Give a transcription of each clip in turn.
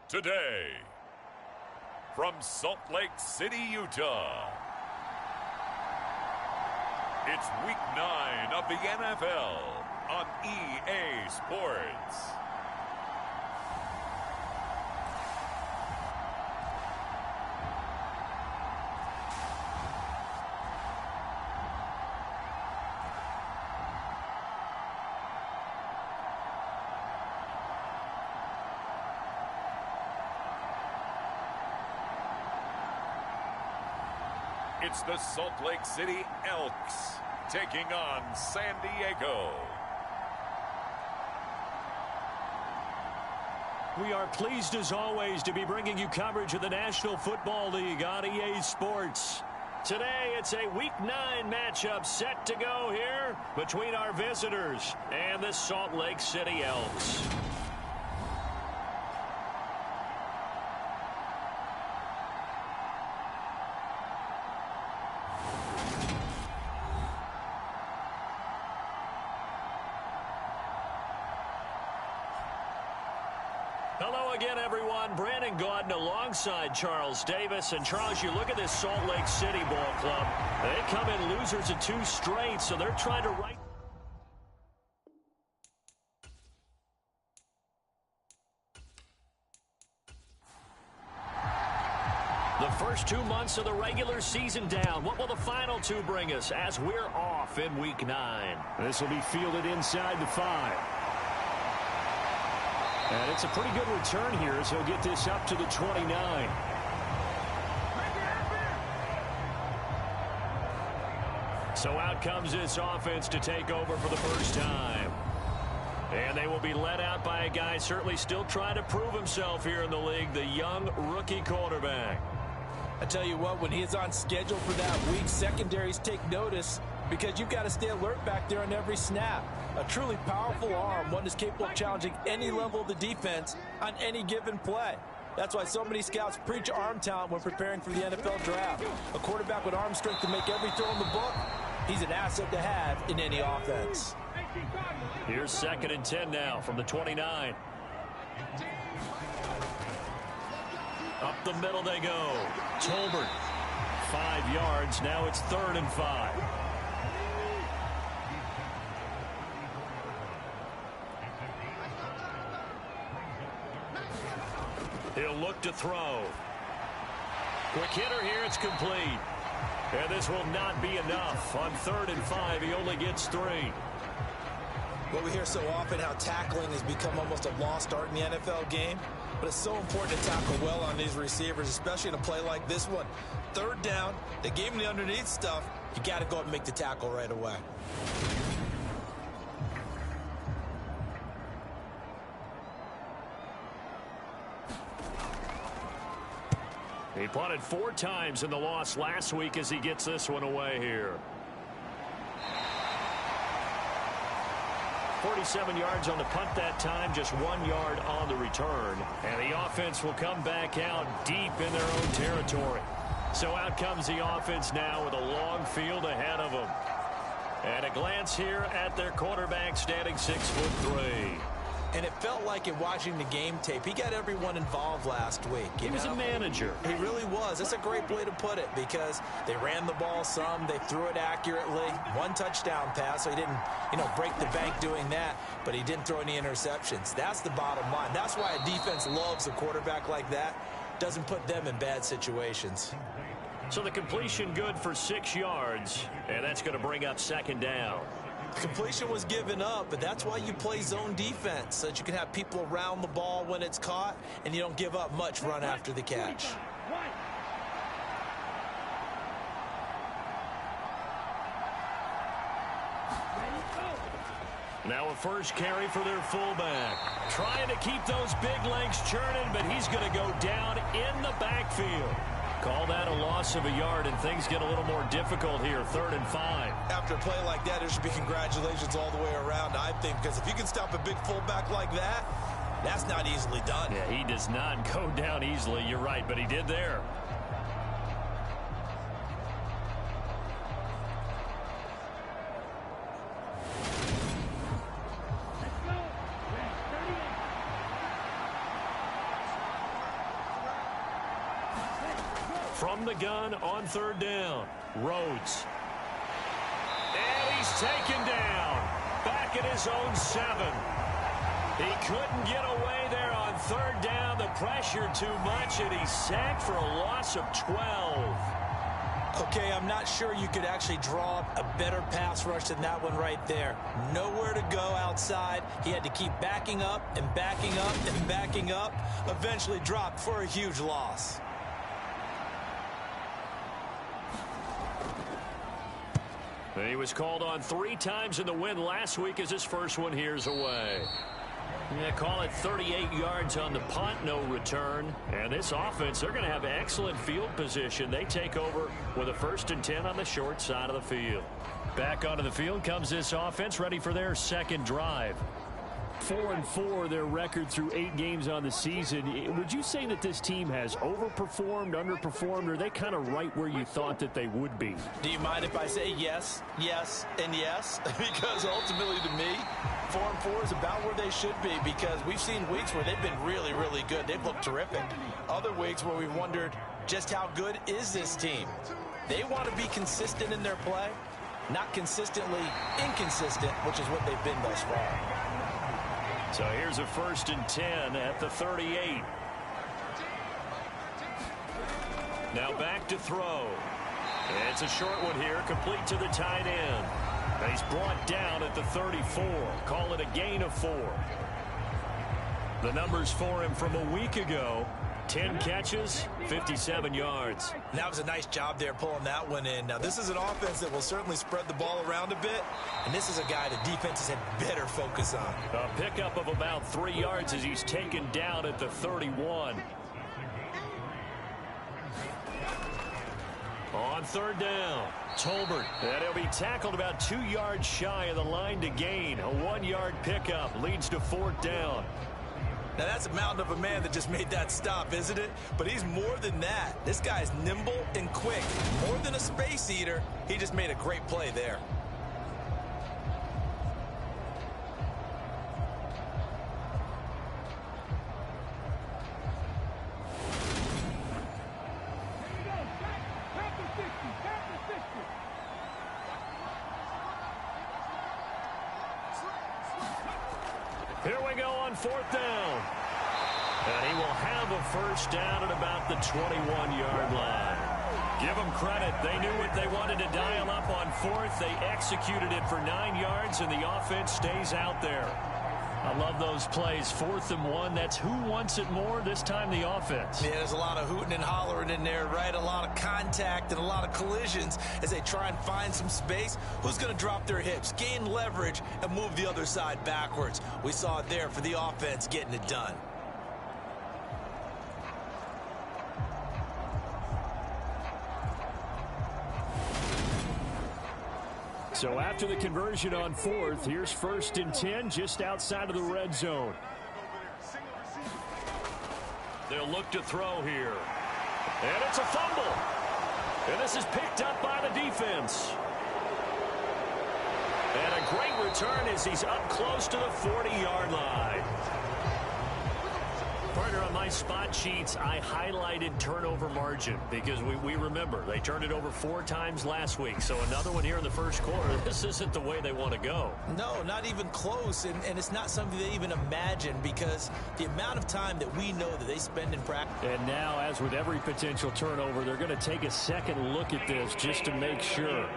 Today, from Salt Lake City, Utah, it's Week 9 of the NFL on EA Sports. It's the Salt Lake City Elks taking on San Diego. We are pleased as always to be bringing you coverage of the National Football League on EA Sports. Today it's a Week 9 matchup set to go here between our visitors and the Salt Lake City Elks. Hello again, everyone. Brandon Gaudin alongside Charles Davis. And, Charles, you look at this Salt Lake City ball club. They come in losers of 2 straight, so they're trying to right. The first 2 months of the regular season down. What will the final 2 bring us as we're off in Week 9? This will be fielded inside the 5. And it's a pretty good return here as he'll get this up to the 29. So out comes this offense to take over for the first time. And they will be led out by a guy certainly still trying to prove himself here in the league, the young rookie quarterback. I tell you what, when he's on schedule for that week, secondaries take notice because you've got to stay alert back there on every snap. A truly powerful arm, one that's capable of challenging any level of the defense on any given play. That's why so many scouts preach arm talent when preparing for the NFL draft. A quarterback with arm strength to make every throw in the book, he's an asset to have in any offense. Here's 2nd and 10 now from the 29. Up the middle they go. Tolbert, 5 yards. Now it's 3rd and 5. He'll look to throw. Quick hitter here. It's complete. And this will not be enough. On 3rd and 5, he only gets 3. Well, we hear so often how tackling has become almost a lost art in the NFL game. But it's so important to tackle well on these receivers, especially in a play like this one. 3rd down, they gave him the underneath stuff. You got to go up and make the tackle right away. He punted 4 times in the loss last week as he gets this one away here. 47 yards on the punt that time, just 1 yard on the return. And the offense will come back out deep in their own territory. So out comes the offense now with a long field ahead of them. And a glance here at their quarterback standing 6'3". And it felt like in watching the game tape, he got everyone involved last week. He was a manager. He really was. That's a great way to put it because they ran the ball some. They threw it accurately. 1 touchdown pass, so he didn't, break the bank doing that, but he didn't throw any interceptions. That's the bottom line. That's why a defense loves a quarterback like that. Doesn't put them in bad situations. So the completion good for 6 yards, and that's going to bring up 2nd down. Completion was given up, but that's why you play zone defense, so that you can have people around the ball when it's caught, and you don't give up much run after the catch. Now a first carry for their fullback. Trying to keep those big legs churning, but he's going to go down in the backfield. Call that a loss of a yard, and things get a little more difficult here, 3rd and 5. After a play like that, there should be congratulations all the way around, I think, because if you can stop a big fullback like that, that's not easily done. Yeah, he does not go down easily. You're right, but he did there. From the gun on third down, Rhodes. And he's taken down. Back at his own 7. He couldn't get away there on third down. The pressure too much, and he's sacked for a loss of 12. Okay, I'm not sure you could actually draw a better pass rush than that one right there. Nowhere to go outside. He had to keep backing up and backing up and backing up. Eventually dropped for a huge loss. He was called on 3 times in the win last week as his first one here's away. Yeah, call it 38 yards on the punt, no return. And this offense, they're going to have excellent field position. They take over with a 1st and 10 on the short side of the field. Back onto the field comes this offense, ready for their second drive. 4-4, their record through 8 games on the season. Would you say that this team has overperformed, underperformed, or are they kind of right where you thought that they would be? Do you mind if I say yes, yes, and yes? Because ultimately to me, 4-4 is about where they should be, because we've seen weeks where they've been really, really good. They've looked terrific. Other weeks where we've wondered just how good is this team. They want to be consistent in their play, not consistently inconsistent, which is what they've been thus far. So here's a 1st and 10 at the 38. Now back to throw. It's a short one here, complete to the tight end. And he's brought down at the 34. Call it a gain of 4. The numbers for him from a week ago: 10 catches, 57 yards. That was a nice job there pulling that one in. Now, this is an offense that will certainly spread the ball around a bit, and this is a guy the defenses had better focus on. A pickup of about 3 yards as he's taken down at the 31. On third down, Tolbert. And he'll be tackled about 2 yards shy of the line to gain. A 1-yard pickup leads to 4th down. Now, that's a mountain of a man that just made that stop, isn't it? But he's more than that. This guy's nimble and quick. More than a space eater, he just made a great play there. Here we go on 4th down. And he will have a 1st down at about the 21-yard line. Give them credit. They knew what they wanted to dial up on 4th. They executed it for 9 yards, and the offense stays out there. I love those plays. 4th and 1. That's who wants it more. This time the offense. Yeah, there's a lot of hooting and hollering in there, right? A lot of contact and a lot of collisions as they try and find some space. Who's going to drop their hips, gain leverage, and move the other side backwards? We saw it there for the offense getting it done. So after the conversion on 4th, here's 1st and 10 just outside of the red zone. They'll look to throw here. And it's a fumble. And this is picked up by the defense. And a great return as he's up close to the 40-yard line. Partner, on my spot sheets, I highlighted turnover margin because we remember they turned it over 4 times last week. So another one here in the first quarter. This isn't the way they want to go. No, not even close. And it's not something they even imagine because the amount of time that we know that they spend in practice. And now, as with every potential turnover, they're going to take a second look at this just to make sure.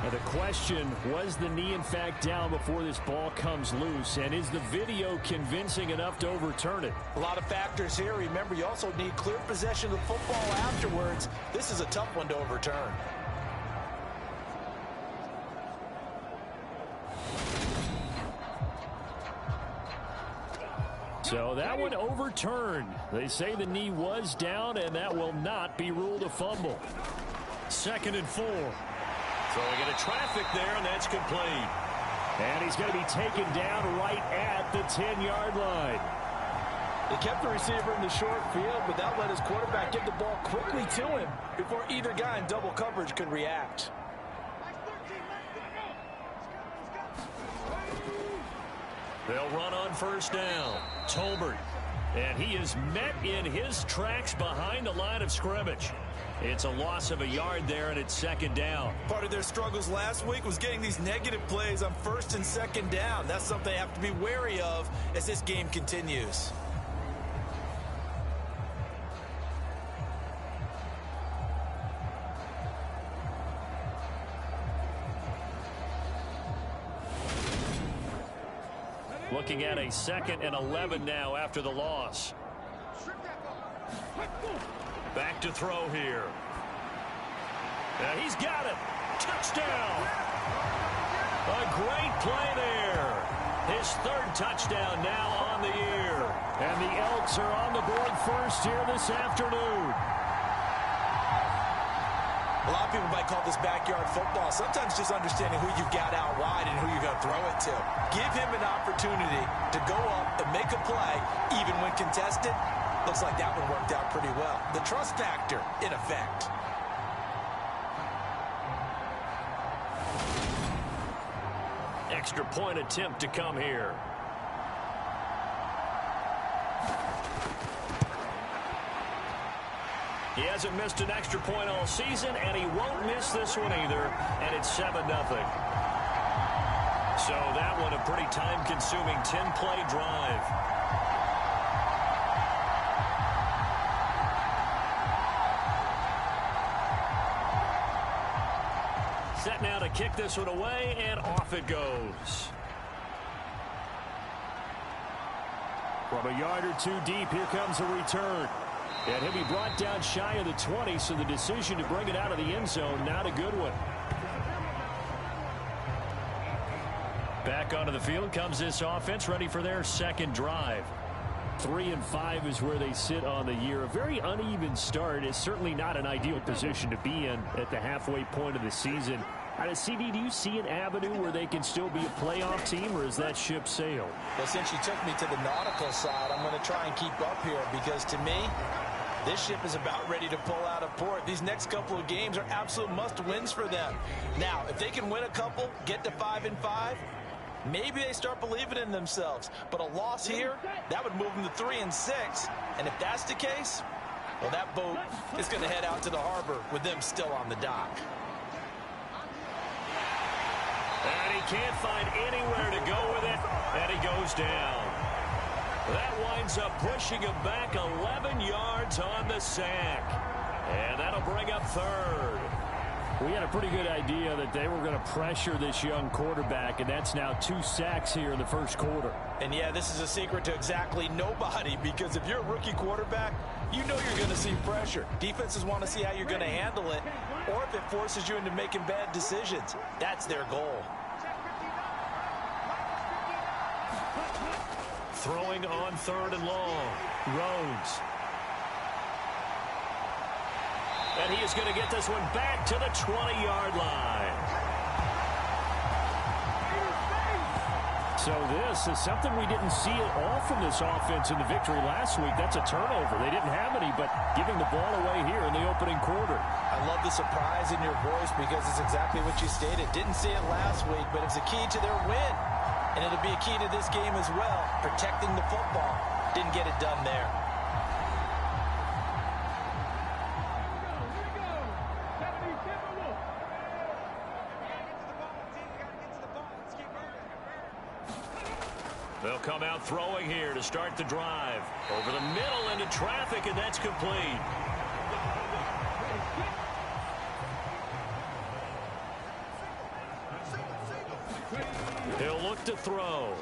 Now the question, was the knee in fact down before this ball comes loose? And is the video convincing enough to overturn it? A lot of factors here. Remember, you also need clear possession of the football afterwards. This is a tough one to overturn. So that one overturned. They say the knee was down, and that will not be ruled a fumble. 2nd and 4. Throwing into traffic there, and that's complete. And he's going to be taken down right at the 10-yard line. They kept the receiver in the short field, but that let his quarterback get the ball quickly to him before either guy in double coverage could react. They'll run on 1st down. Tolbert. And he is met in his tracks behind the line of scrimmage. It's a loss of a yard there, and it's second down. Part of their struggles last week was getting these negative plays on first and second down. That's something they have to be wary of as this game continues. Looking at a 2nd and 11 now after the loss. Back to throw here. And he's got it. Touchdown. A great play there. His 3rd touchdown now on the year. And the Elks are on the board first here this afternoon. A lot of people might call this backyard football. Sometimes just understanding who you've got out wide and who you're going to throw it to. Give him an opportunity to go up and make a play, even when contested. Looks like that one worked out pretty well. The trust factor, in effect. Extra point attempt to come here. He hasn't missed an extra point all season, and he won't miss this one either, and it's 7-0. So that one a pretty time-consuming 10-play drive. Set now to kick this one away, and off it goes. From a yard or two deep, here comes a return. And he'll be brought down shy of the 20, so the decision to bring it out of the end zone, not a good one. Back onto the field comes this offense, ready for their 2nd drive. 3-5 is where they sit on the year. A very uneven start is certainly not an ideal position to be in at the halfway point of the season. CD, do you see an avenue where they can still be a playoff team, or is that ship sailed? Well, since you took me to the nautical side, I'm going to try and keep up here because, to me, this ship is about ready to pull out of port. These next couple of games are absolute must-wins for them. Now, if they can win a couple, get to 5-5, maybe they start believing in themselves. But a loss here, that would move them to 3-6. And if that's the case, well, that boat is going to head out to the harbor with them still on the dock. And he can't find anywhere to go with it, and he goes down. That winds up pushing him back 11 yards on the sack. And that'll bring up 3rd. We had a pretty good idea that they were going to pressure this young quarterback, and that's now 2 sacks here in the first quarter. And, yeah, this is a secret to exactly nobody, because if you're a rookie quarterback, you know you're going to see pressure. Defenses want to see how you're going to handle it, or if it forces you into making bad decisions. That's their goal. Throwing on 3rd and long. Rhodes. And he is going to get this one back to the 20-yard line. So this is something we didn't see at all from this offense in the victory last week. That's a turnover. They didn't have any, but giving the ball away here in the opening quarter. I love the surprise in your voice because it's exactly what you stated. Didn't see it last week, but it's a key to their win. And it'll be a key to this game as well, protecting the football. Didn't get it done there. They'll come out throwing here to start the drive. Over the middle into traffic, and that's complete. He'll look to throw.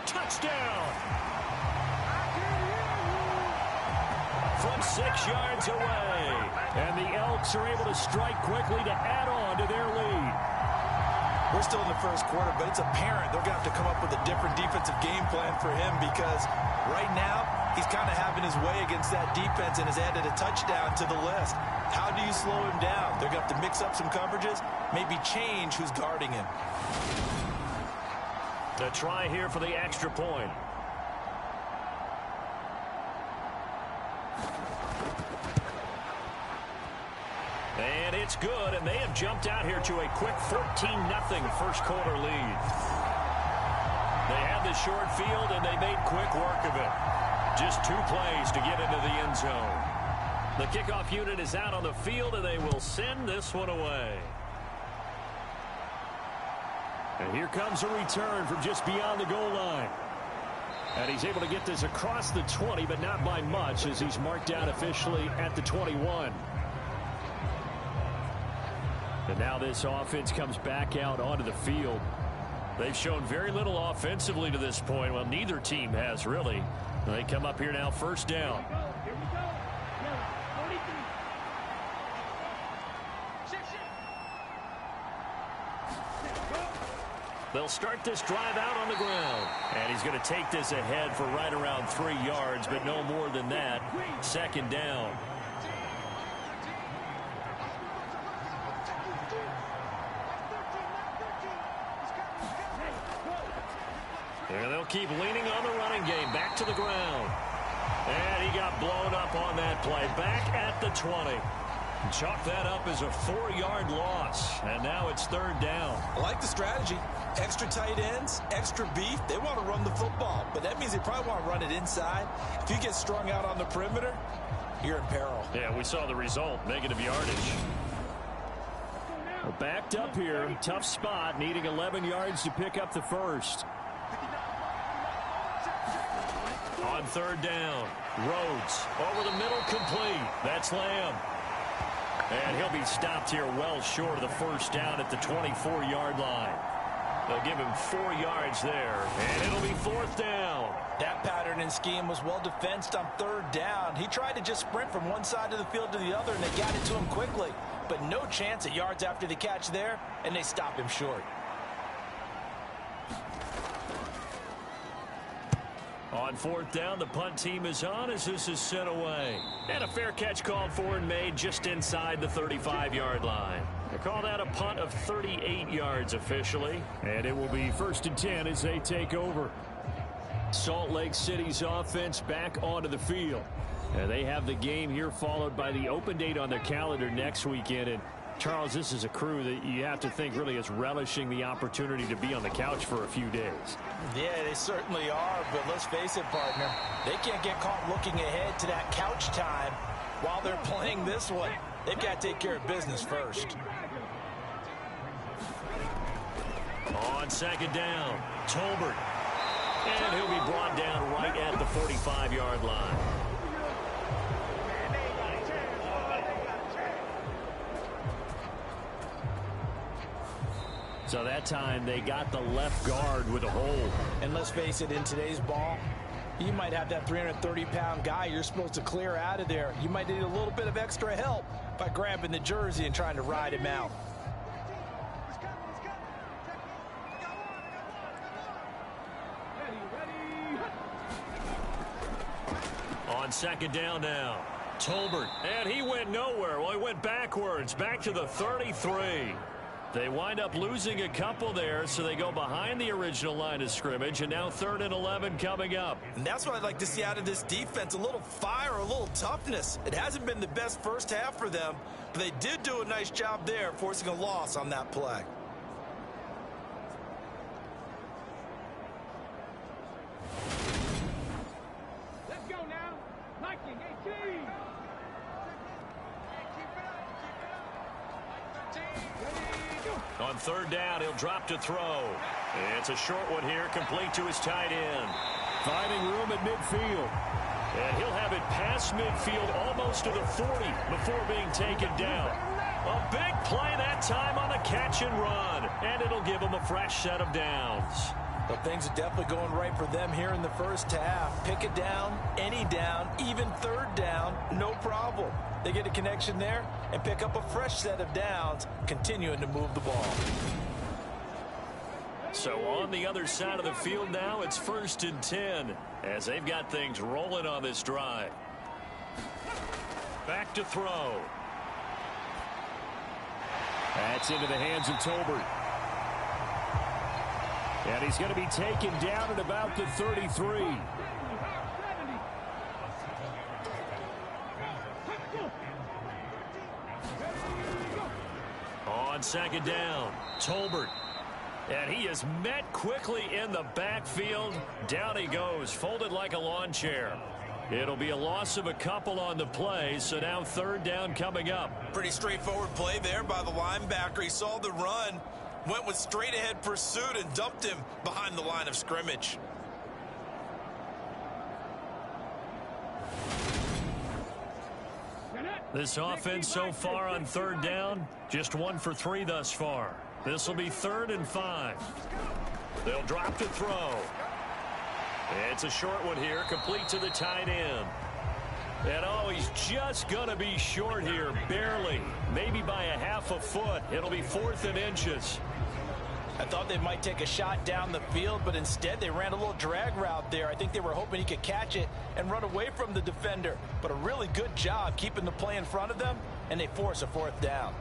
Touchdown! From 6 yards away. And the Elks are able to strike quickly to add on to their lead. We're still in the first quarter, but it's apparent they're going to have to come up with a different defensive game plan for him because right now he's kind of having his way against that defense and has added a touchdown to the list. How do you slow him down? They're going to have to mix up some coverages, maybe change who's guarding him. The try here for the extra point. And it's good, and they have jumped out here to a quick 14-0 first quarter lead. They had the short field, and they made quick work of it. Just 2 plays to get into the end zone. The kickoff unit is out on the field, and they will send this one away. And here comes a return from just beyond the goal line. And he's able to get this across the 20, but not by much, as he's marked down officially at the 21. And now this offense comes back out onto the field. They've shown very little offensively to this point. Well, neither team has, really. They come up here now, first down. They'll start this drive out on the ground. And he's going to take this ahead for right around 3 yards, but no more than that. Second down. And they'll keep leaning on the running game. Back to the ground. And he got blown up on that play. Back at the 20. Chalk that up as a 4-yard loss. And now it's third down. I like the strategy. Extra tight ends, extra beef. They want to run the football, but that means they probably want to run it inside. If you get strung out on the perimeter, you're in peril. Yeah, we saw the result. Negative yardage. Well, backed up here. Tough spot. Needing 11 yards to pick up the first. On third down. Rhodes over the middle, complete. That's Lamb. And he'll be stopped here well short of the first down at the 24-yard line. They'll give him 4 yards there, and it'll be fourth down. That pattern and scheme was well defensed on third down. He tried to just sprint from one side of the field to the other, and they got it to him quickly. But no chance at yards after the catch there, and they stop him short. On fourth down, the punt team is on as this is sent away. And a fair catch called for and made just inside the 35-yard line. They call that a punt of 38 yards officially. And it will be first and 10 as they take over. Salt Lake City's offense back onto the field. And they have the game here followed by the open date on their calendar next weekend. And Charles, this is a crew that you have to think really is relishing the opportunity to be on the couch for a few days. Yeah, they certainly are, but let's face it, partner. They can't get caught looking ahead to that couch time while they're playing this one. They've got to take care of business first. On second down, Tolbert. And he'll be brought down right at the 45-yard line. So that time they got the left guard with a hold. And let's face it, in today's ball, you might have that 330-pound guy you're supposed to clear out of there. You might need a little bit of extra help by grabbing the jersey and trying to ride him out. On second down now, Tolbert. And he went nowhere. Well, he went backwards, back to the 33. They wind up losing a couple there, so they go behind the original line of scrimmage, and now 3rd and 11 coming up. And that's what I'd like to see out of this defense, a little fire, a little toughness. It hasn't been the best first half for them, but they did do a nice job there, forcing a loss on that play. Let's go now. Liking 18. On third down, he'll drop to throw. It's a short one here, complete to his tight end. Finding room at midfield. And he'll have it past midfield almost to the 40 before being taken down. A big play that time on the catch and run. And it'll give him a fresh set of downs. But things are definitely going right for them here in the first half. Pick a down, any down, even third down, no problem. They get a connection there and pick up a fresh set of downs, continuing to move the ball. So on the other side of the field now, it's 1st and 10 as they've got things rolling on this drive. Back to throw. That's into the hands of Tolbert. And he's going to be taken down at about the 33. On second down, Tolbert. And he is met quickly in the backfield. Down he goes, folded like a lawn chair. It'll be a loss of a couple on the play, so now third down coming up. Pretty straightforward play there by the linebacker. He saw the run, went with straight-ahead pursuit, and dumped him behind the line of scrimmage. This offense so far on third down, just 1 for 3 thus far. This will be 3rd and 5. They'll drop to throw. It's a short one here, complete to the tight end. And oh, he's just going to be short here, barely, maybe by a half a foot. It'll be 4th and inches. I thought they might take a shot down the field, but instead they ran a little drag route there. I think they were hoping he could catch it and run away from the defender. But a really good job keeping the play in front of them, and they force a 4th down.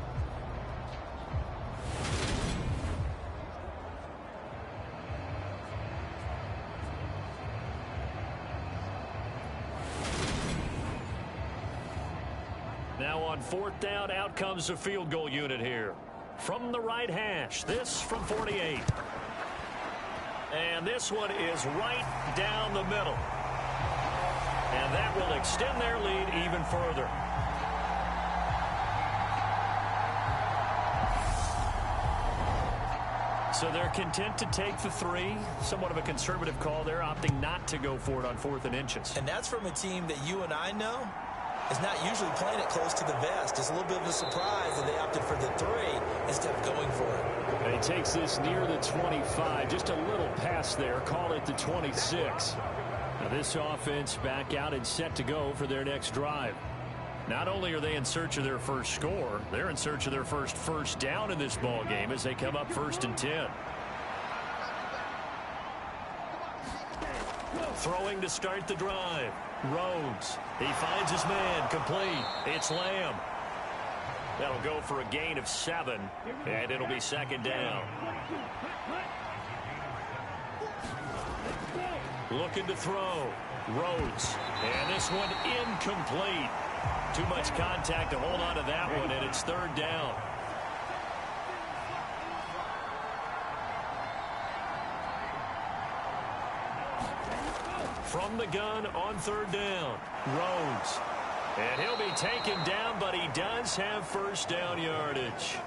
Now on 4th down, out comes the field goal unit here. From the right hash, this from 48. And this one is right down the middle. And that will extend their lead even further. So they're content to take the 3. Somewhat of a conservative call there, opting not to go for it on 4th and inches. And that's from a team that you and I know is not usually playing it close to the vest. It's a little bit of a surprise that they opted for the 3 instead of going for it. And he takes this near the 25. Just a little pass there. Call it the 26. Now this offense back out and set to go for their next drive. Not only are they in search of their first score, they're in search of their first down in this ball game as they come up 1st and 10. Throwing to start the drive. Rhodes. He finds his man. Complete. It's Lamb. That'll go for a gain of 7, and it'll be 2nd down. Looking to throw. Rhodes. And this one incomplete. Too much contact to hold on to that one, and it's 3rd down. From the gun on 3rd down. Rhodes. And he'll be taken down, but he does have first down yardage.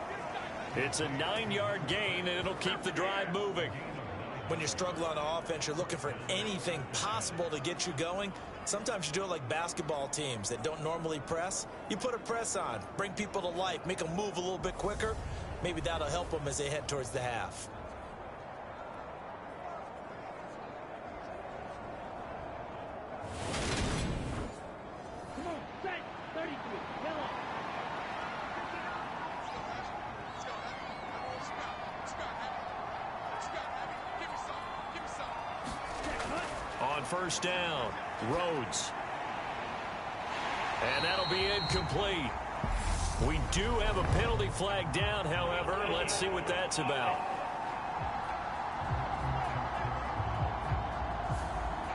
It's a 9-yard gain, and it'll keep the drive moving. When you struggle on offense, you're looking for anything possible to get you going. Sometimes you do it like basketball teams that don't normally press. You put a press on, bring people to life, make them move a little bit quicker. Maybe that'll help them as they head towards the half. On 1st down, Rhodes. And that'll be incomplete. We do have a penalty flag down, however. Let's see what that's about.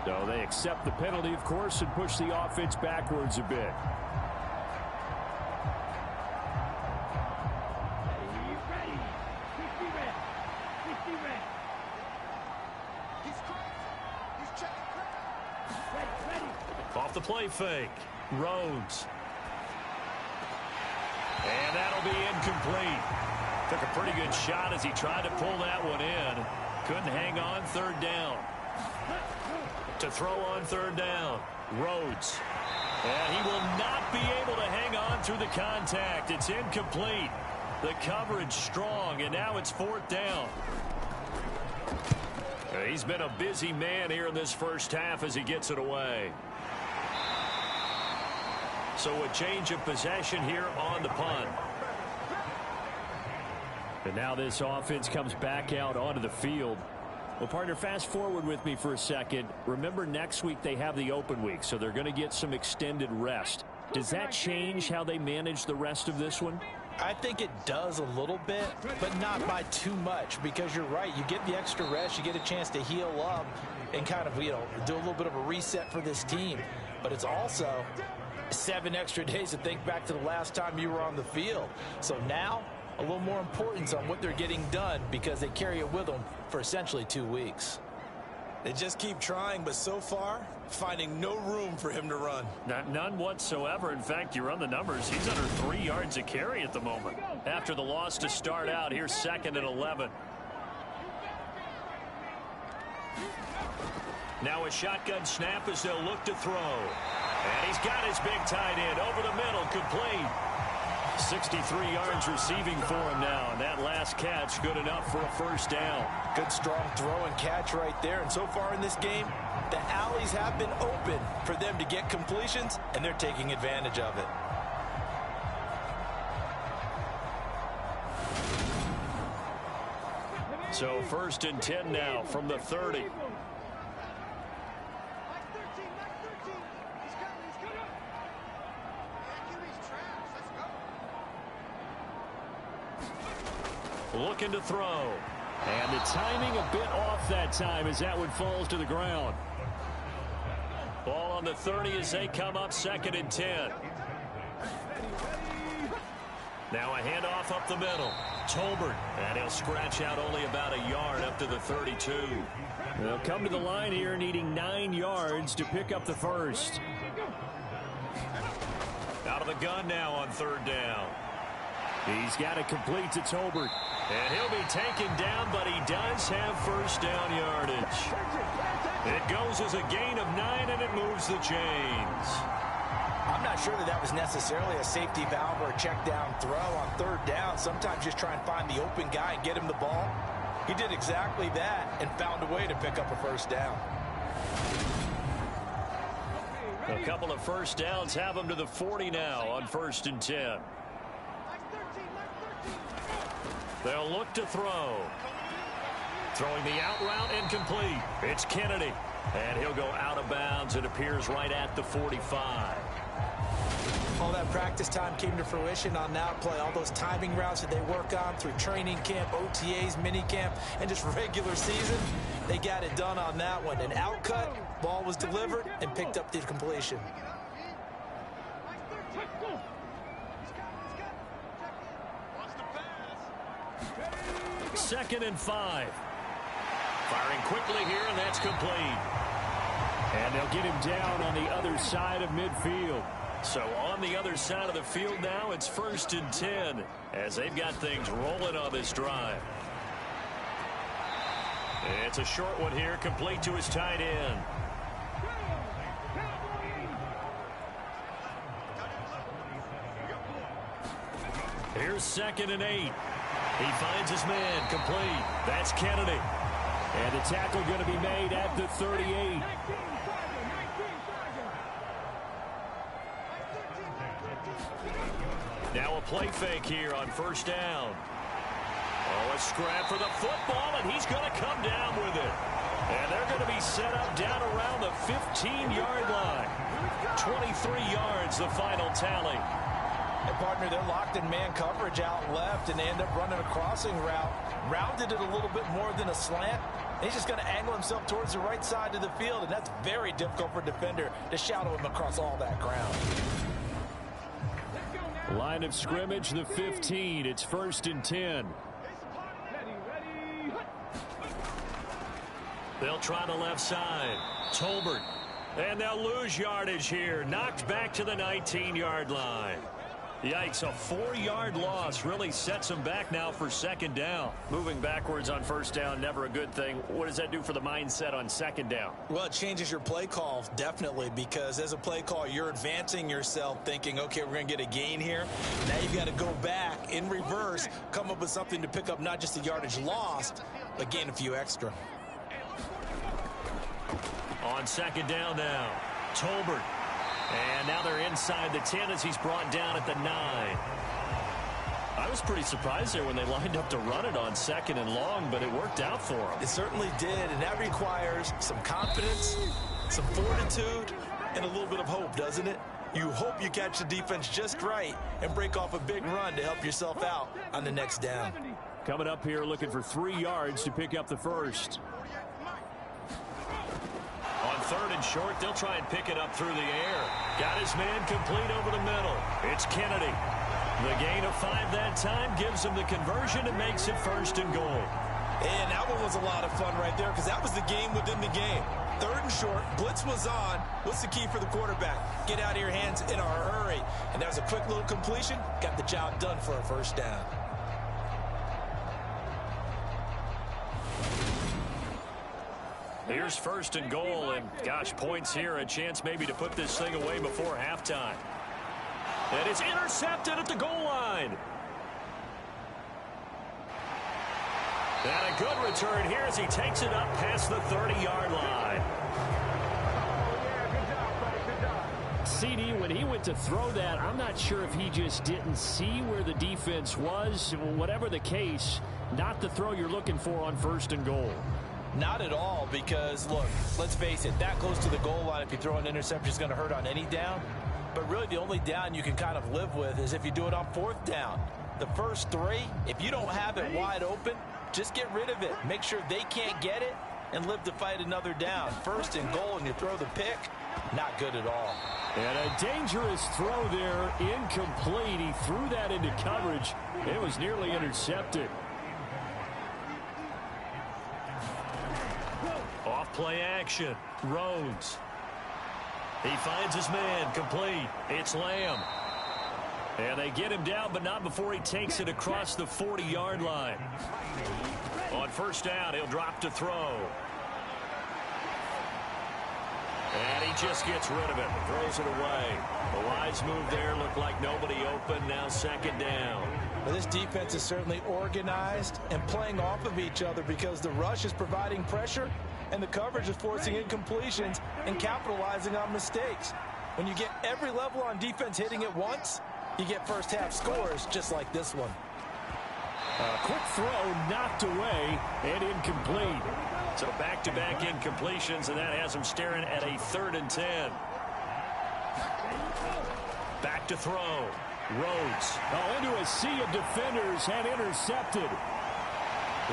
So they accept the penalty, of course, and push the offense backwards a bit. Off the play fake. Rhodes. And that'll be incomplete. Took a pretty good shot as he tried to pull that one in. Couldn't hang on. 3rd down. To throw on 3rd down. Rhodes. And he will not be able to hang on through the contact. It's incomplete. The coverage strong, and now it's 4th down. He's been a busy man here in this first half as he gets it away. So a change of possession here on the punt. And now this offense comes back out onto the field. Well, partner, fast forward with me for a second. Remember, next week they have the open week, so they're going to get some extended rest. Does that change how they manage the rest of this one? I think it does a little bit, but not by too much, because you're right. You get the extra rest. You get a chance to heal up and kind of, do a little bit of a reset for this team. But it's also 7 extra days to think back to the last time you were on the field. So now a little more importance on what they're getting done because they carry it with them for essentially 2 weeks. They just keep trying, but so far, finding no room for him to run. None whatsoever. In fact, you run the numbers. He's under 3 yards a carry at the moment. After the loss to start out, here's 2nd and 11. Now a shotgun snap as they'll look to throw. And he's got his big tight end over the middle, complete. 63 yards receiving for him now, and that last catch good enough for a first down. Good strong throw and catch right there, and so far in this game, the alleys have been open for them to get completions, and they're taking advantage of it. So 1st and 10 now from the 30. Looking to throw. And the timing a bit off that time as that one falls to the ground. Ball on the 30 as they come up 2nd and 10. Now a handoff up the middle. Tolbert. And he'll scratch out only about a yard up to the 32. They'll come to the line here needing 9 yards to pick up the first. Out of the gun now on 3rd down. He's got it complete to Tolbert. And he'll be taken down, but he does have first down yardage. It goes as a gain of 9, and it moves the chains. I'm not sure that was necessarily a safety valve or a check down throw on 3rd down. Sometimes just try and find the open guy and get him the ball. He did exactly that and found a way to pick up a first down. A couple of first downs have him to the 40 now on 1st and 10. They'll look to throw. Throwing the out route incomplete. It's Kennedy. And he'll go out of bounds. It appears right at the 45. All that practice time came to fruition on that play. All those timing routes that they work on through training camp, OTAs, mini camp, and just regular season, they got it done on that one. An out cut, ball was delivered, and picked up the completion. 2nd and 5. Firing quickly here, and that's complete. And they'll get him down on the other side of midfield. So on the other side of the field now, it's 1st and 10 as they've got things rolling on this drive. It's a short one here, complete to his tight end. Here's 2nd and 8. He finds his man, complete. That's Kennedy. And the tackle going to be made at the 38. Now a play fake here on 1st down. Oh, a scrap for the football, and he's going to come down with it. And they're going to be set up down around the 15-yard line. 23 yards, the final tally. And partner, they're locked in man coverage out left, and they end up running a crossing route. Rounded it a little bit more than a slant. He's just going to angle himself towards the right side of the field, and that's very difficult for a defender to shadow him across all that ground. Line of scrimmage, the 15. It's 1st and 10. They'll try the left side. Tolbert. And they'll lose yardage here. Knocked back to the 19-yard line. Yikes, a 4-yard loss really sets them back now for 2nd down. Moving backwards on 1st down, never a good thing. What does that do for the mindset on 2nd down? Well, it changes your play call, definitely, because as a play call, you're advancing yourself thinking, okay, we're going to get a gain here. Now you've got to go back in reverse, come up with something to pick up not just the yardage lost, but gain a few extra. On 2nd down now, Tolbert. And now they're inside the 10 as he's brought down at the 9. I was pretty surprised there when they lined up to run it on 2nd and long, but it worked out for them. It certainly did, and that requires some confidence, some fortitude, and a little bit of hope, doesn't it? You hope you catch the defense just right and break off a big run to help yourself out on the next down. Coming up here looking for 3 yards to pick up the first. On 3rd and short, they'll try and pick it up through the air. Got his man complete over the middle. It's Kennedy. The gain of 5 that time gives him the conversion and makes it 1st and goal. And that one was a lot of fun right there because that was the game within the game. 3rd and short, blitz was on. What's the key for the quarterback? Get out of your hands in a hurry. And that was a quick little completion. Got the job done for a first down. Here's 1st and goal, and gosh, points here, a chance maybe to put this thing away before halftime. And it's intercepted at the goal line. And a good return here as he takes it up past the 30-yard line. CD, when he went to throw that, I'm not sure if he just didn't see where the defense was. Whatever the case, not the throw you're looking for on 1st and goal. Not at all, because, look, let's face it, that close to the goal line, if you throw an interception, is going to hurt on any down. But really, the only down you can kind of live with is if you do it on 4th down. The first 3, if you don't have it wide open, just get rid of it. Make sure they can't get it and live to fight another down. 1st and goal, and you throw the pick, not good at all. And a dangerous throw there, incomplete. He threw that into coverage. It was nearly intercepted. Off-play action. Rhodes. He finds his man. Complete. It's Lamb. And they get him down, but not before he takes it across the 40-yard line. On 1st down, he'll drop to throw. And he just gets rid of it. Throws it away. The wise move there. Looked like nobody open. Now 2nd down. Well, this defense is certainly organized and playing off of each other because the rush is providing pressure and the coverage is forcing incompletions and capitalizing on mistakes. When you get every level on defense hitting at once, you get first half scores just like this one. A quick throw knocked away and incomplete. So back-to-back incompletions, and that has him staring at a 3rd and 10. Back to throw. Rhodes. Into a sea of defenders and intercepted.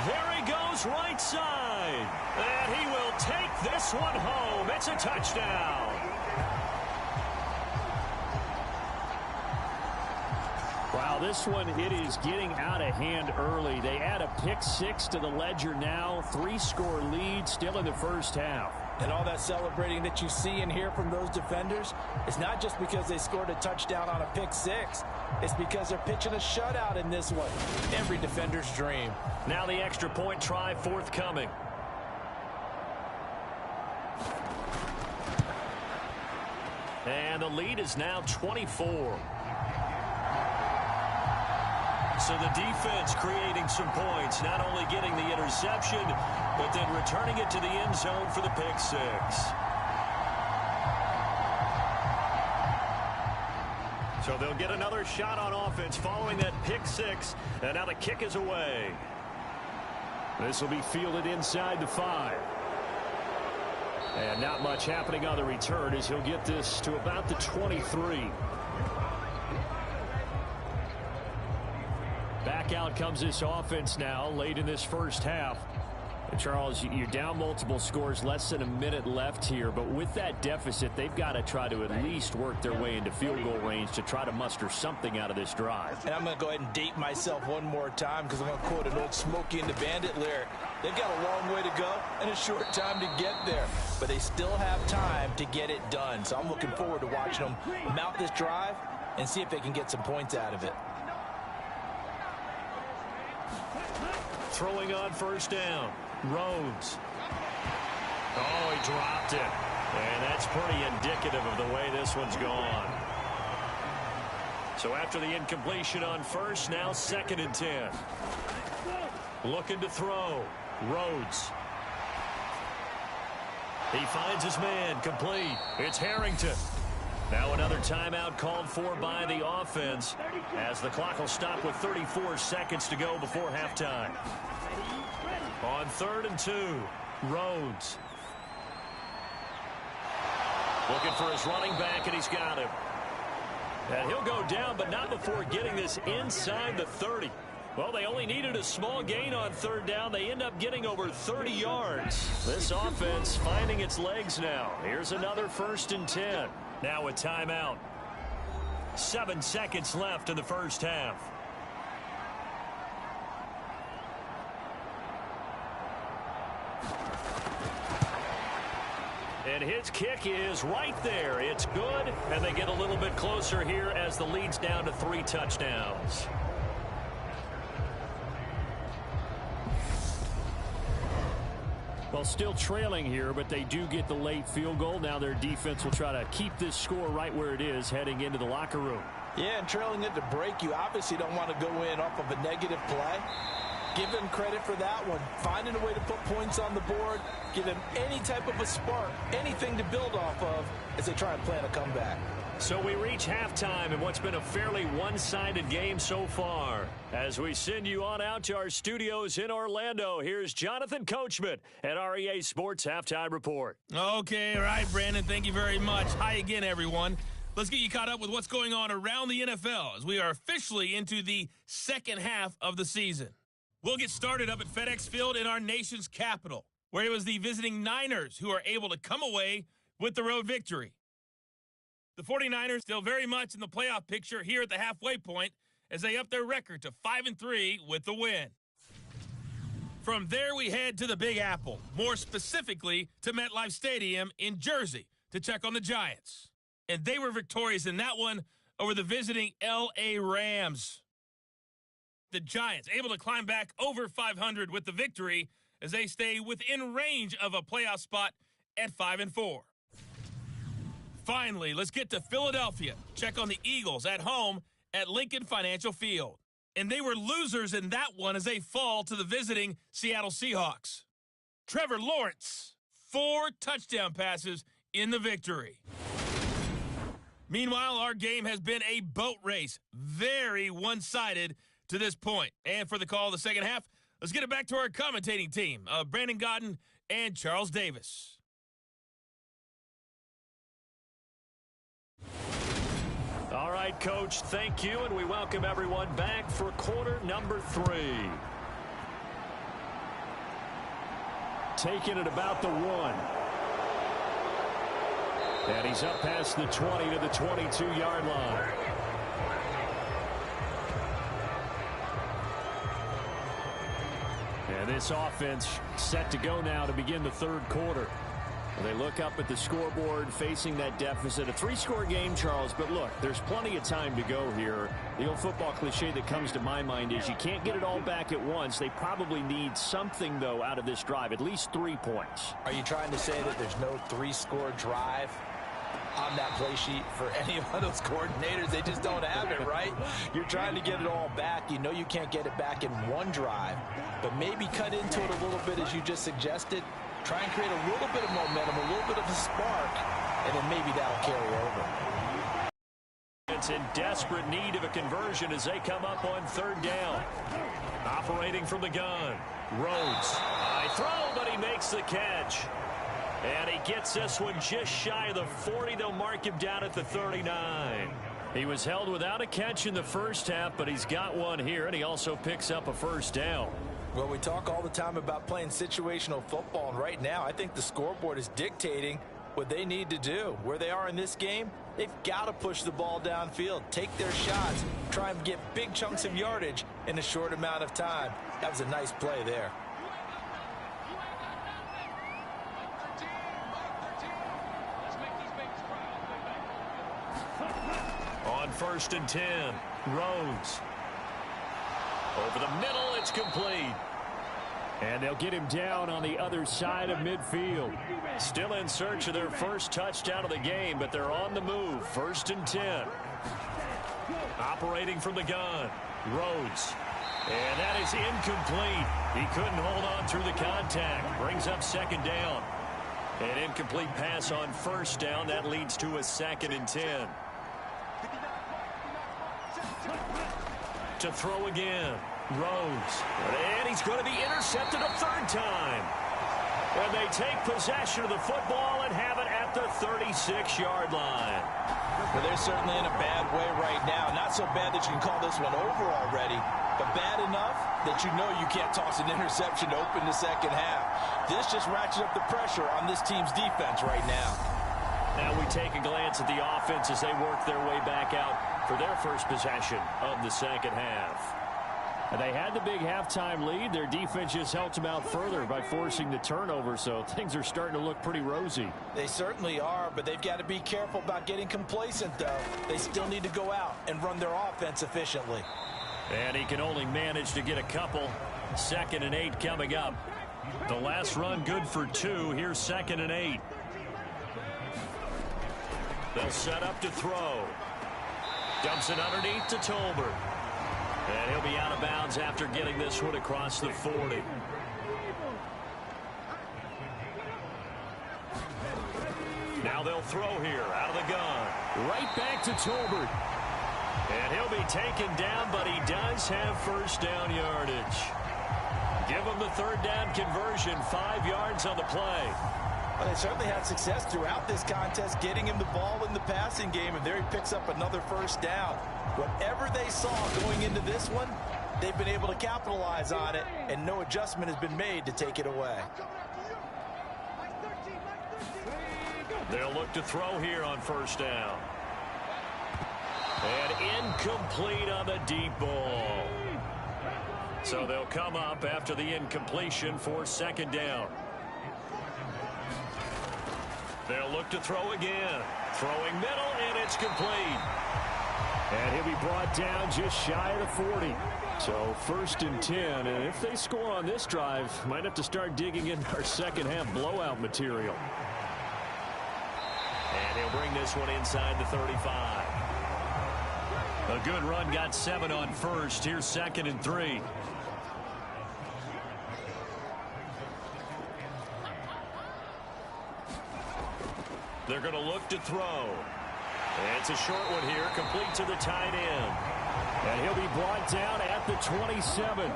There he goes right side. And he will take this one home. It's a touchdown. Wow, this one, it is getting out of hand early. They add a pick 6 to the ledger now. 3-score lead still in the first half. And all that celebrating that you see and hear from those defenders is not just because they scored a touchdown on a pick 6. It's because they're pitching a shutout in this one. Every defender's dream. Now the extra point try forthcoming. And the lead is now 24. So the defense creating some points, not only getting the interception, but then returning it to the end zone for the pick 6. So they'll get another shot on offense following that pick 6, and now the kick is away. This will be fielded inside the 5. And not much happening on the return as he'll get this to about the 23. Back out comes this offense now late in this first half. And Charles, you're down multiple scores, less than a minute left here. But with that deficit, they've got to try to at least work their way into field goal range to try to muster something out of this drive. And I'm going to go ahead and date myself one more time because I'm going to quote an old Smokey and the Bandit lyric. They've got a long way to go and a short time to get there. But they still have time to get it done. So I'm looking forward to watching them mount this drive and see if they can get some points out of it. Throwing on 1st down. Rhodes. Oh, he dropped it. And that's pretty indicative of the way this one's gone. So after the incompletion on 1st, now 2nd and 10. Looking to throw. Rhodes. He finds his man. Complete. It's Harrington. Now another timeout called for by the offense as the clock will stop with 34 seconds to go before halftime. On 3rd and 2, Rhodes. Looking for his running back, and he's got him. And he'll go down, but not before getting this inside the 30. Well, they only needed a small gain on 3rd down. They end up getting over 30 yards. This offense finding its legs now. Here's another 1st and 10. Now a timeout. 7 seconds left in the first half. And his kick is right there. It's good, and they get a little bit closer here as the lead's down to 3 touchdowns. Well, still trailing here, but they do get the late field goal. Now their defense will try to keep this score right where it is heading into the locker room. Yeah, and trailing it to break, you obviously don't want to go in off of a negative play. Give them credit for that one. Finding a way to put points on the board, give them any type of a spark, anything to build off of as they try and plan a comeback. So we reach halftime in what's been a fairly one-sided game so far. As we send you on out to our studios in Orlando, here's Jonathan Coachman at REA Sports Halftime Report. Okay, all right, Brandon, thank you very much. Hi again, everyone. Let's get you caught up with what's going on around the NFL as we are officially into the second half of the season. We'll get started up at FedEx Field in our nation's capital, where it was the visiting Niners who are able to come away with the road victory. The 49ers still very much in the playoff picture here at the halfway point as they up their record to 5-3 with the win. From there, we head to the Big Apple, more specifically to MetLife Stadium in Jersey to check on the Giants. And they were victorious in that one over the visiting L.A. Rams. The Giants able to climb back over 500 with the victory as they stay within range of a playoff spot at 5-4. Finally, let's get to Philadelphia. Check on the Eagles at home at Lincoln Financial Field. And they were losers in that one as they fall to the visiting Seattle Seahawks. Trevor Lawrence, 4 touchdown passes in the victory. Meanwhile, our game has been a boat race. Very one-sided to this point. And for the call of the second half, let's get it back to our commentating team of Brandon Godden and Charles Davis. All right, Coach, thank you, and we welcome everyone back for quarter number 3. Taking it about the 1. And he's up past the 20 to the 22-yard line. And this offense set to go now to begin the third quarter. They look up at the scoreboard facing that deficit. A 3-score game, Charles, but look, there's plenty of time to go here. The old football cliche that comes to my mind is you can't get it all back at once. They probably need something, though, out of this drive, at least 3 points. Are you trying to say that there's no 3-score drive on that play sheet for any of those coordinators? They just don't have it, right? You're trying to get it all back. You know you can't get it back in one drive, but maybe cut into it a little bit as you just suggested. Try and create a little bit of momentum, a little bit of a spark, and then maybe that'll carry over. It's in desperate need of a conversion as they come up on third down. Operating from the gun. Rhodes. High throw, but he makes the catch. And he gets this one just shy of the 40. They'll mark him down at the 39. He was held without a catch in the first half, but he's got one here, and he also picks up a first down. Well, we talk all the time about playing situational football, and right now I think the scoreboard is dictating what they need to do. Where they are in this game, they've got to push the ball downfield, take their shots, try and get big chunks of yardage in a short amount of time. That was a nice play there. On 1st and 10, Rhodes. Over the middle, it's complete. And they'll get him down on the other side of midfield. Still in search of their first touchdown of the game, but they're on the move. 1st and 10. Operating from the gun, Rhodes. And that is incomplete. He couldn't hold on through the contact. Brings up 2nd down. An incomplete pass on 1st down. That leads to a 2nd and 10. To throw again, Rhodes. And he's going to be intercepted a 3rd time. And they take possession of the football and have it at the 36-yard line. Well, they're certainly in a bad way right now. Not so bad that you can call this one over already, but bad enough that you know you can't toss an interception to open the second half. This just ratchets up the pressure on this team's defense right now. Now we take a glance at the offense as they work their way back out for their first possession of the second half. They had the big halftime lead. Their defense just helped them out further by forcing the turnover, so things are starting to look pretty rosy. They certainly are, but they've got to be careful about getting complacent, though. They still need to go out and run their offense efficiently. And he can only manage to get a couple. 2nd and 8 coming up. The last run good for 2. Here's 2nd and 8. They'll set up to throw. Dumps it underneath to Tolbert. And he'll be out of bounds after getting this one across the 40. Now they'll throw here out of the gun. Right back to Tolbert. And he'll be taken down, but he does have first down yardage. Give him the 3rd down conversion, 5 yards on the play. Well, they certainly had success throughout this contest getting him the ball in the passing game, and there he picks up another first down. Whatever they saw going into this one, they've been able to capitalize on it, and no adjustment has been made to take it away. They'll look to throw here on first down. And incomplete on the deep ball. So they'll come up after the incompletion for 2nd down. They'll look to throw again. Throwing middle, and it's complete. And he'll be brought down just shy of the 40. So 1st and 10. And if they score on this drive, might have to start digging in our second half blowout material. And he'll bring this one inside the 35. A good run, got 7 on first. Here's 2nd and 3. They're going to look to throw. And it's a short one here, complete to the tight end. And he'll be brought down at the 27.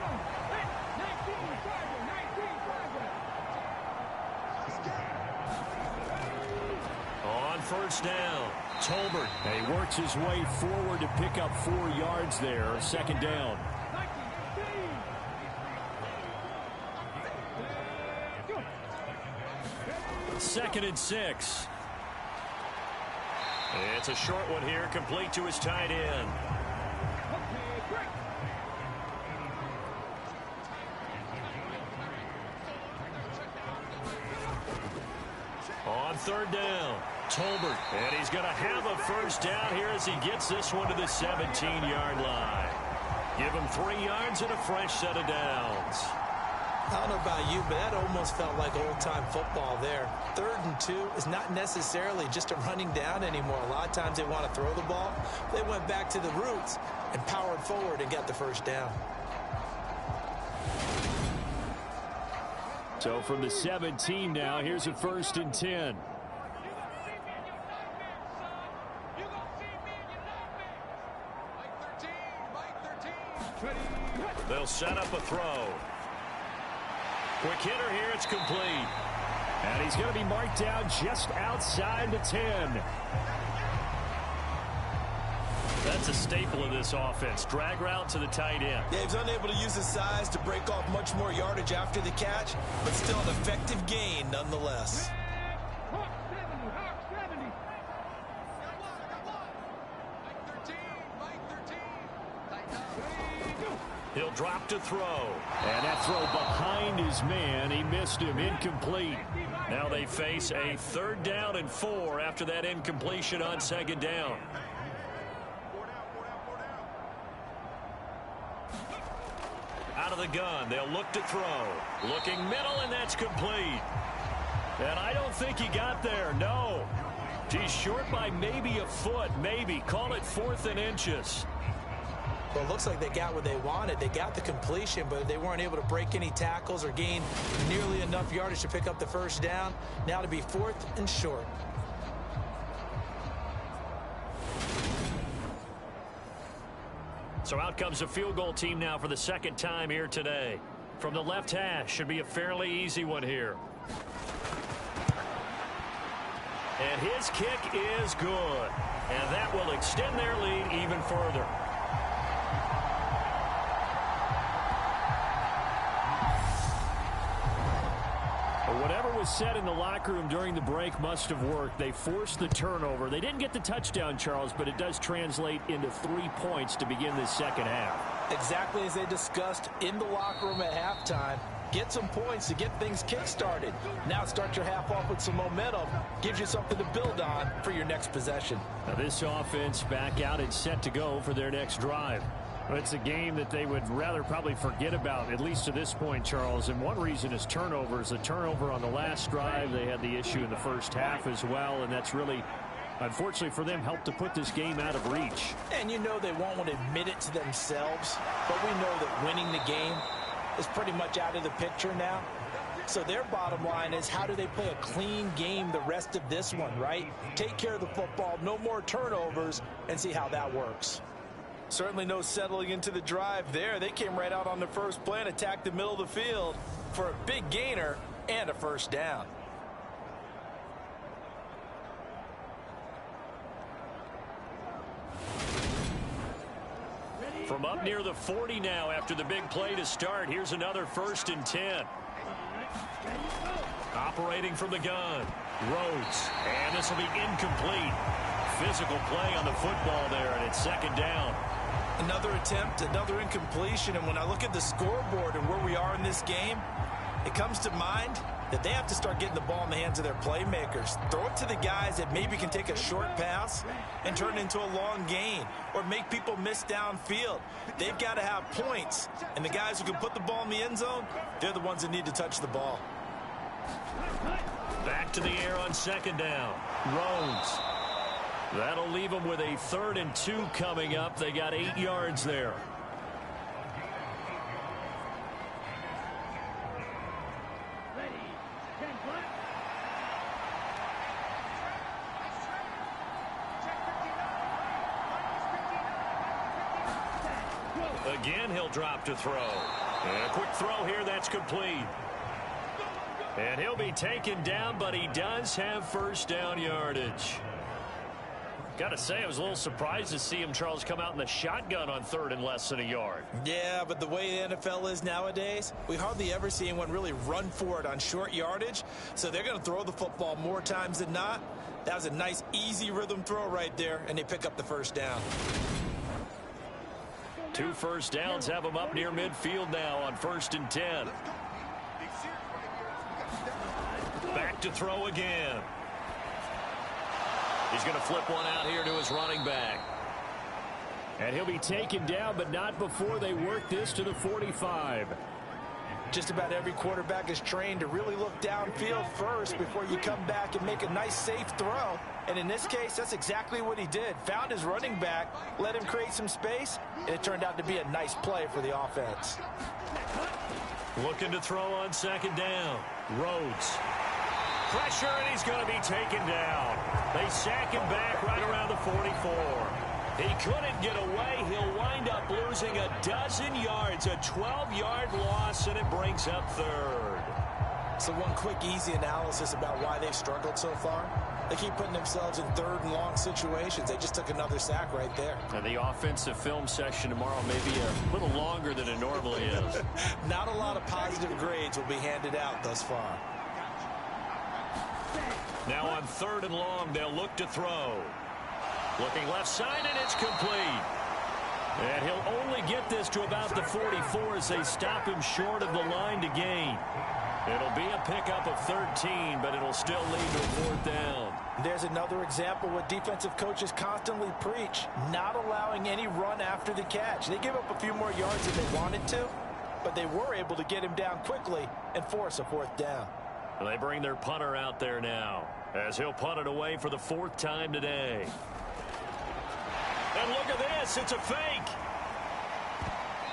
On first down, Tolbert. And he works his way forward to pick up 4 yards there. 2nd down. 2nd and 6. It's a short one here, complete to his tight end. On 3rd down, Tolbert. And he's going to have a first down here as he gets this one to the 17-yard line. Give him 3 yards and a fresh set of downs. I don't know about you, but that almost felt like old-time football there. 3rd and 2 is not necessarily just a running down anymore. A lot of times they want to throw the ball. They went back to the roots and powered forward and got the first down. So from the 17 now, here's a 1st and 10. They'll set up a throw. Quick hitter here, it's complete. And he's going to be marked down just outside the 10. That's a staple of this offense. Drag route to the tight end. Yeah, he's unable to use his size to break off much more yardage after the catch, but still an effective gain nonetheless. He'll drop to throw. And that throw behind his man. He missed him. Incomplete. Now they face a 3rd down and 4 after that incompletion on 2nd down. Out of the gun. They'll look to throw. Looking middle, and that's complete. And I don't think he got there. No. He's short by maybe a foot. Maybe. Call it 4th and inches. Well, it looks like they got what they wanted. They got the completion, but they weren't able to break any tackles or gain nearly enough yardage to pick up the first down. Now to be 4th and short. So out comes a field goal team now for the 2nd time here today. From the left hash, should be a fairly easy one here. And his kick is good. And that will extend their lead even further. Whatever was said in the locker room during the break must have worked. They forced the turnover. They didn't get the touchdown, Charles, but it does translate into 3 points to begin this second half. Exactly as they discussed in the locker room at halftime. Get some points to get things kick-started. Now start your half off with some momentum. Gives you something to build on for your next possession. Now this offense back out and set to go for their next drive. It's a game that they would rather probably forget about, at least to this point, Charles. And one reason is turnovers. The turnover on the last drive, they had the issue in the first half as well, and that's really, unfortunately for them, helped to put this game out of reach. And you know they won't want to admit it to themselves, but we know that winning the game is pretty much out of the picture now. So their bottom line is, how do they play a clean game the rest of this one, right? Take care of the football, no more turnovers, and see how that works. Certainly no settling into the drive there. They came right out on the first play and attacked the middle of the field for a big gainer and a first down. From up near the 40 now after the big play to start. Here's another 1st and 10. Operating from the gun. Rhodes. And this will be incomplete. Physical play on the football there, and it's 2nd down. Another attempt, another incompletion, and when I look at the scoreboard and where we are in this game, it comes to mind that they have to start getting the ball in the hands of their playmakers. Throw it to the guys that maybe can take a short pass and turn it into a long gain or make people miss downfield. They've got to have points, and the guys who can put the ball in the end zone, they're the ones that need to touch the ball. Back to the air on 2nd down. Rhodes. That'll leave them with a 3rd and 2 coming up. They got 8 yards there. Again, he'll drop to throw. And a quick throw here, that's complete. And he'll be taken down, but he does have 1st down yardage. Got to say, I was a little surprised to see him, Charles, come out in the shotgun on 3rd and less than a yard. Yeah, but the way the NFL is nowadays, we hardly ever see anyone really run for it on short yardage. So they're going to throw the football more times than not. That was a nice, easy rhythm throw right there, and they pick up the 1st down. 2 first downs have them up near midfield now on 1st and 10. Back to throw again. He's going to flip one out here to his running back. And he'll be taken down, but not before they work this to the 45. Just about every quarterback is trained to really look downfield first before you come back and make a nice, safe throw. And in this case, that's exactly what he did. Found his running back, let him create some space, and it turned out to be a nice play for the offense. Looking to throw on 2nd down. Rhodes. Pressure, and he's going to be taken down. They sack him back right around the 44. He couldn't get away. He'll wind up losing a dozen yards, a 12-yard loss, and it brings up 3rd. So one quick, easy analysis about why they've struggled so far. They keep putting themselves in 3rd and long situations. They just took another sack right there. And the offensive film session tomorrow may be a little longer than it normally is. Not a lot of positive grades will be handed out thus far. Now on 3rd and long, they'll look to throw. Looking left side, and it's complete. And he'll only get this to about the 44 as they stop him short of the line to gain. It'll be a pickup of 13, but it'll still lead to a 4th down. There's another example what defensive coaches constantly preach, not allowing any run after the catch. They give up a few more yards than they wanted to, but they were able to get him down quickly and force a 4th down. They bring their punter out there now as he'll punt it away for the 4th time today. And look at this. It's a fake.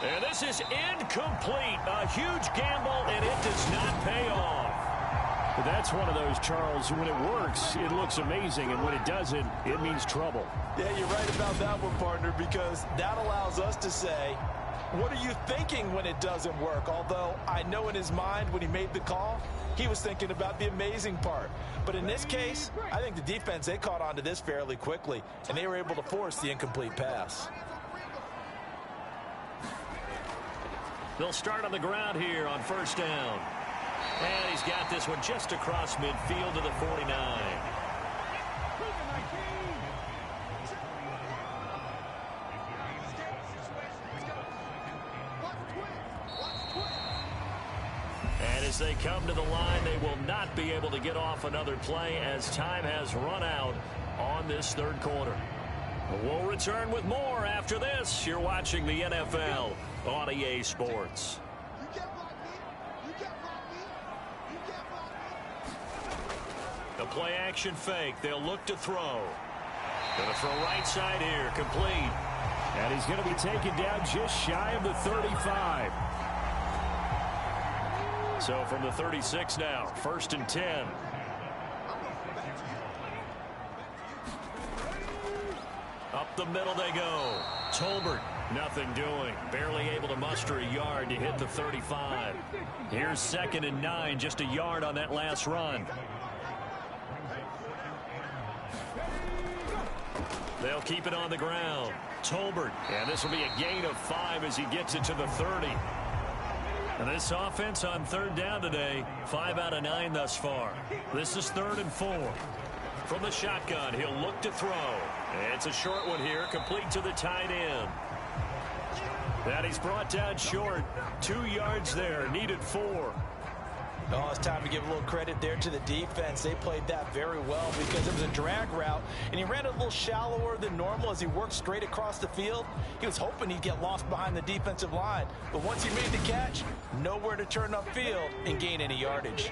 And this is incomplete. A huge gamble, and it does not pay off. But that's one of those, Charles, when it works, it looks amazing, and when it doesn't, it means trouble. Yeah, you're right about that one, partner, because that allows us to say, what are you thinking when it doesn't work? Although I know in his mind when he made the call, he was thinking about the amazing part. But in this case, I think the defense, they caught on to this fairly quickly, and they were able to force the incomplete pass. They'll start on the ground here on 1st down. And he's got this one just across midfield to the 49. as they come to the line, they will not be able to get off another play as time has run out on this third quarter. We'll return with more after this. You're watching the NFL on EA Sports. The play action fake. They'll look to throw. Going to throw right side here. Complete. And he's going to be taken down just shy of the 35. So from the 36 now, 1st and 10. Up the middle they go. Tolbert, nothing doing. Barely able to muster a yard to hit the 35. Here's 2nd and 9, just a yard on that last run. They'll keep it on the ground. Tolbert, and this will be a gain of 5 as he gets it to the 30. And this offense on 3rd down today, 5 out of 9 thus far. This is 3rd and 4. From the shotgun, he'll look to throw. It's a short one here, complete to the tight end. That he's brought down short. 2 yards there, needed 4. Oh, it's time to give a little credit there to the defense. They played that very well because it was a drag route, and he ran a little shallower than normal as he worked straight across the field. He was hoping he'd get lost behind the defensive line, but once he made the catch, nowhere to turn upfield and gain any yardage.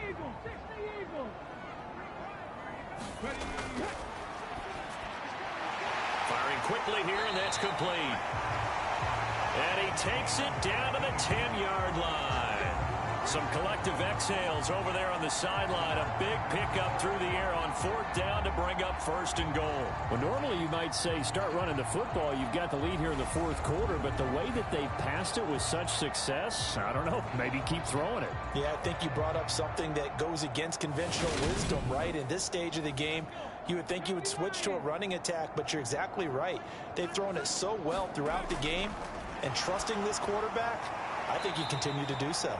Firing quickly here, and that's complete. And he takes it down to the 10-yard line. Some collective exhales over there on the sideline. A big pickup through the air on 4th down to bring up 1st and goal. Well, normally you might say start running the football. You've got the lead here in the 4th quarter, but the way that they've passed it with such success, I don't know, maybe keep throwing it. Yeah, I think you brought up something that goes against conventional wisdom, right? In this stage of the game, you would think you would switch to a running attack, but you're exactly right. They've thrown it so well throughout the game, and trusting this quarterback, I think you continue to do so.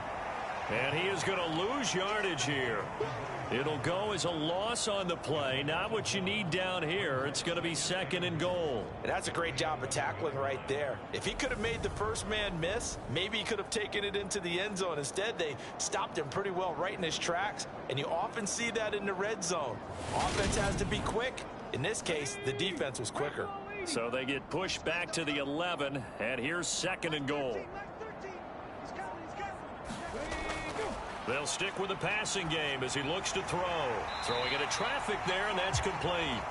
And he is going to lose yardage here. It'll go as a loss on the play. Not what you need down here. It's going to be 2nd and goal. And that's a great job of tackling right there. If he could have made the first man miss, maybe he could have taken it into the end zone. Instead, they stopped him pretty well right in his tracks, and you often see that in the red zone. Offense has to be quick. In this case, the defense was quicker. So they get pushed back to the 11, and here's 2nd and goal. They'll stick with the passing game as he looks to throw. Throwing into traffic there, and that's complete.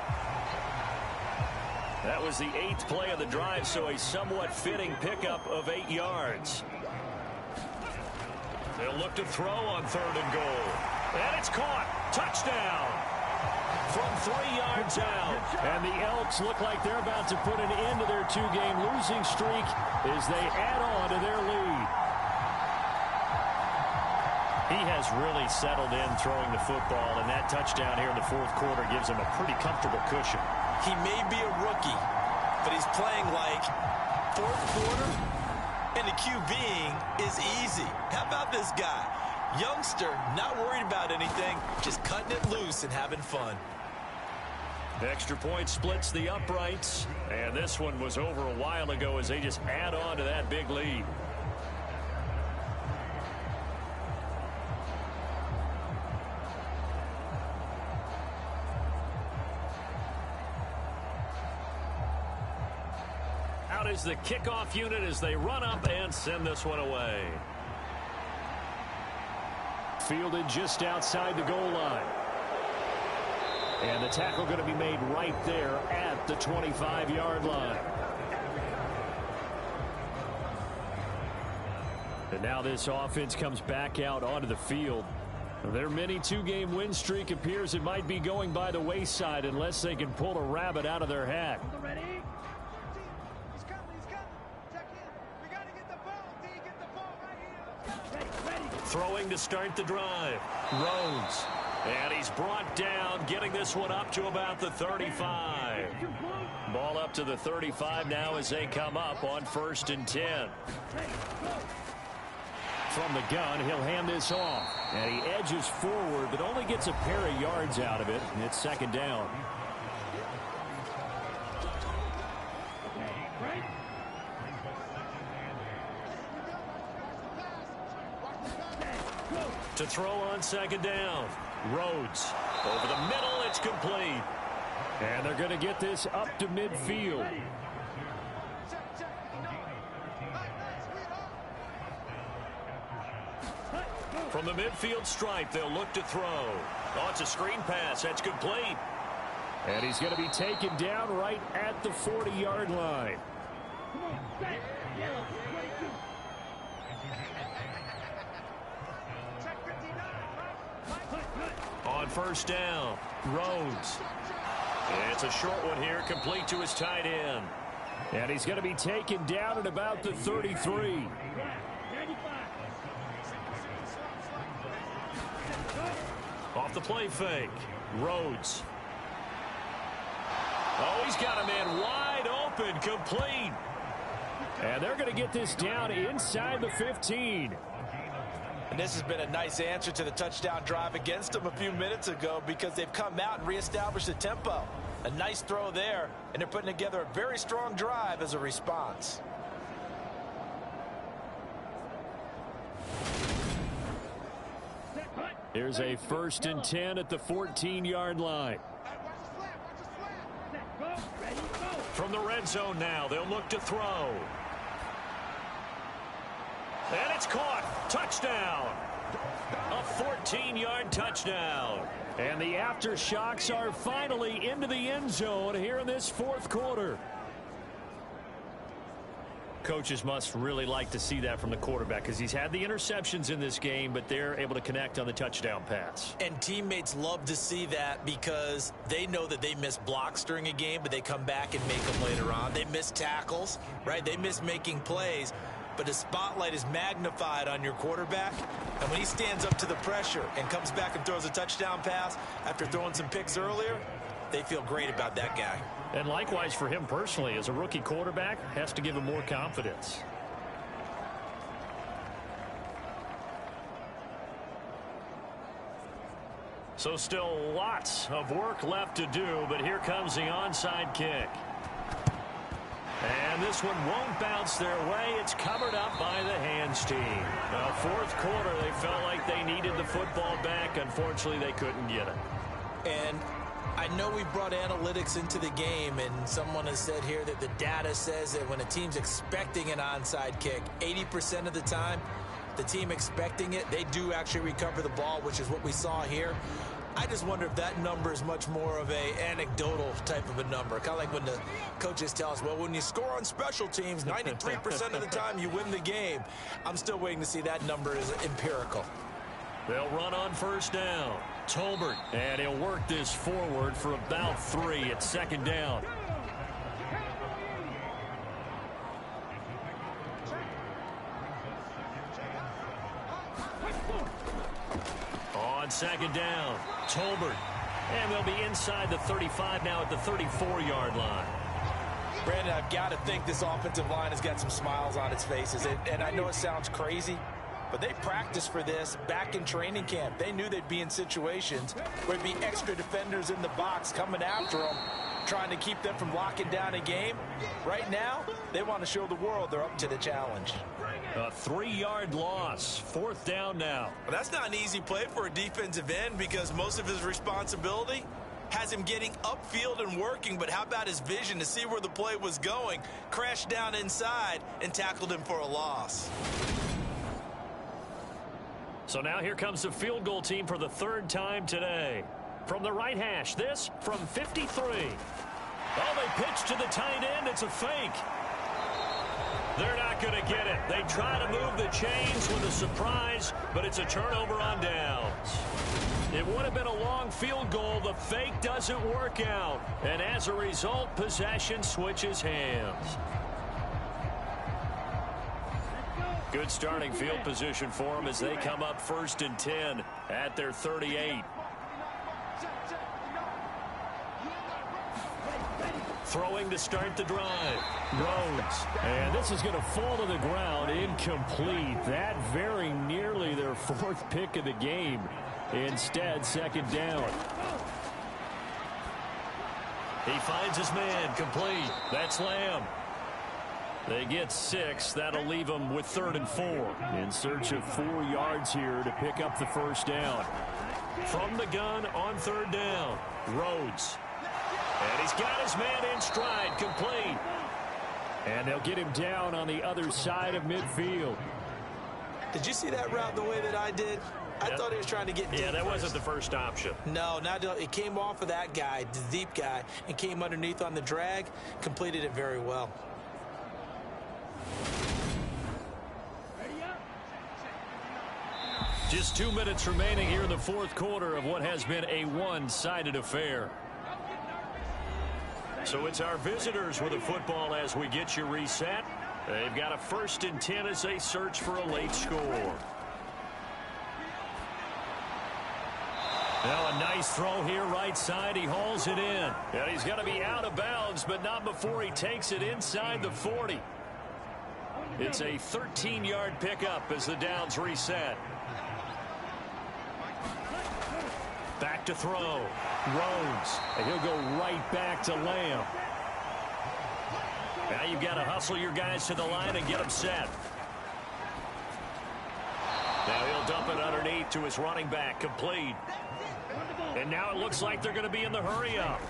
That was the 8th play of the drive, so a somewhat fitting pickup of 8 yards. They'll look to throw on 3rd and goal. And it's caught. Touchdown. From 3 yards out. And the Elks look like they're about to put an end to their 2-game losing streak as they add on to their lead. He has really settled in throwing the football, and that touchdown here in the 4th quarter gives him a pretty comfortable cushion. He may be a rookie, but he's playing like 4th quarter, and the QBing is easy. How about this guy? Youngster, not worried about anything, just cutting it loose and having fun. Extra point splits the uprights, and this one was over a while ago as they just add on to that big lead. Out is the kickoff unit as they run up and send this one away. Fielded just outside the goal line. And the tackle going to be made right there at the 25-yard line. And now this offense comes back out onto the field. Their mini 2-game win streak appears it might be going by the wayside unless they can pull a rabbit out of their hat. Throwing to start the drive. Rhodes. And he's brought down, getting this one up to about the 35. Ball up to the 35 now as they come up on 1st and 10. From the gun, he'll hand this off. And he edges forward, but only gets a pair of yards out of it. And it's 2nd down. To throw on second down. Rhodes. Over the middle, it's complete. And they're going to get this up to midfield. From the midfield stripe, they'll look to throw. Oh, it's a screen pass. That's complete. And he's going to be taken down right at the 40-yard line. On first down, Rhodes. It's a short one here, complete to his tight end. And he's going to be taken down at about the 33. Off the play fake, Rhodes. Oh, he's got a man wide open, complete. And they're going to get this down inside the 15. And this has been a nice answer to the touchdown drive against them a few minutes ago because they've come out and reestablished the tempo. A nice throw there, and they're putting together a very strong drive as a response. Here's a 1st and 10 at the 14-yard line. From the red zone now, they'll look to throw. And it's caught. Touchdown. A 14-yard touchdown. And the aftershocks are finally into the end zone here in this 4th quarter. Coaches must really like to see that from the quarterback because he's had the interceptions in this game, but they're able to connect on the touchdown pass. And teammates love to see that because they know that they miss blocks during a game, but they come back and make them later on. They miss tackles, right? They miss making plays, but the spotlight is magnified on your quarterback. And when he stands up to the pressure and comes back and throws a touchdown pass after throwing some picks earlier, they feel great about that guy. And likewise for him personally, as a rookie quarterback, has to give him more confidence. So still lots of work left to do, but here comes the onside kick. And this one won't bounce their way. It's covered up by the hands team. Now, 4th quarter, they felt like they needed the football back. Unfortunately, they couldn't get it. And I know we brought analytics into the game, and someone has said here that the data says that when a team's expecting an onside kick, 80% of the time, the team expecting it, they do actually recover the ball, which is what we saw here. I just wonder if that number is much more of a anecdotal type of a number. Kind of like when the coaches tell us, well, when you score on special teams, 93% of the time you win the game. I'm still waiting to see that number is empirical. They'll run on first down. Tolbert, and he'll work this forward for about 3 at 2nd down. On 2nd down, Tolbert, and they'll be inside the 35 now at the 34-yard line. Brandon, I've got to think this offensive line has got some smiles on its faces, and I know it sounds crazy, but they practiced for this back in training camp. They knew they'd be in situations where there'd be extra defenders in the box coming after them, trying to keep them from locking down a game. Right now, they want to show the world they're up to the challenge. A 3-yard loss. 4th down now. Well, that's not an easy play for a defensive end because most of his responsibility has him getting upfield and working, but how about his vision to see where the play was going, crashed down inside, and tackled him for a loss. So now here comes the field goal team for the 3rd time today. From the right hash, this from 53. Oh, they pitch to the tight end. It's a fake. They're not going to get it. They try to move the chains with a surprise, but it's a turnover on downs. It would have been a long field goal. The fake doesn't work out. And as a result, possession switches hands. Good starting field position for them as they come up 1st and 10 at their 38. Throwing to start the drive. Rhodes. And this is going to fall to the ground incomplete. That very nearly their 4th pick of the game. Instead, 2nd down. He finds his man complete. That's Lamb. They get 6. That'll leave them with 3rd and 4. In search of 4 yards here to pick up the first down. From the gun on 3rd down, Rhodes. And he's got his man in stride, complete. And they'll get him down on the other side of midfield. Did you see that route the way that I did? I thought he was trying to get deep. Yeah, that wasn't the first option. No, it came off of that guy, the deep guy, and came underneath on the drag, completed it very well. Just 2 minutes remaining here in the 4th quarter of what has been a one-sided affair. So it's our visitors with the football as we get you reset. They've got a 1st and 10 as they search for a late score. Now a nice throw here right side. He hauls it in. And he's going to be out of bounds, but not before he takes it inside the 40. It's a 13-yard pickup as the downs reset. Back to throw. Rhodes. And he'll go right back to Lamb. Now you've got to hustle your guys to the line and get them set. Now he'll dump it underneath to his running back, complete. And now it looks like they're going to be in the hurry-up.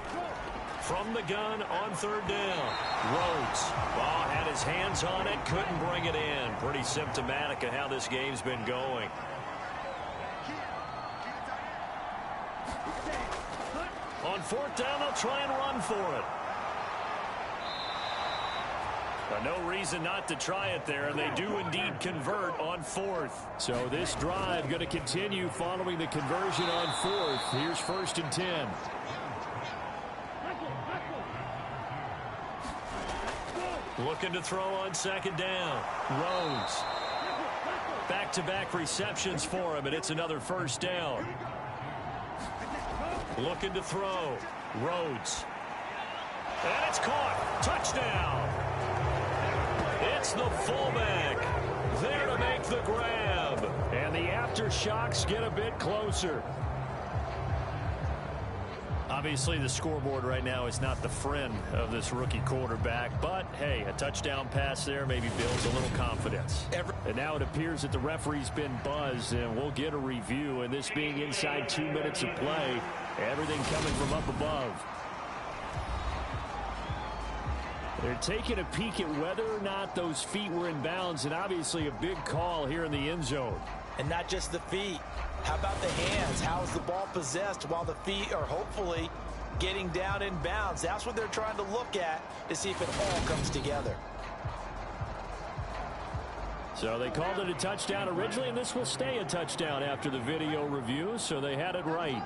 From the gun on 3rd down, Rhodes. Ball had his hands on it, couldn't bring it in. Pretty symptomatic of how this game's been going. On 4th down, they'll try and run for it. But no reason not to try it there, and they do indeed convert on 4th. So this drive going to continue following the conversion on 4th. Here's 1st and 10. Looking to throw on 2nd down. Rhodes. Back-to-back receptions for him, and it's another 1st down. Looking to throw. Rhodes. And it's caught. Touchdown. It's the fullback there to make the grab. And the aftershocks get a bit closer. Obviously, the scoreboard right now is not the friend of this rookie quarterback. But, hey, a touchdown pass there maybe builds a little confidence. And now it appears that the referee's been buzzed, and we'll get a review. And this being inside 2 minutes of play, everything coming from up above. They're taking a peek at whether or not those feet were in bounds, and obviously a big call here in the end zone. And not just the feet. How about the hands? How is the ball possessed while the feet are hopefully getting down in bounds? That's what they're trying to look at to see if it all comes together. So they called it a touchdown originally, and this will stay a touchdown after the video review, so they had it right.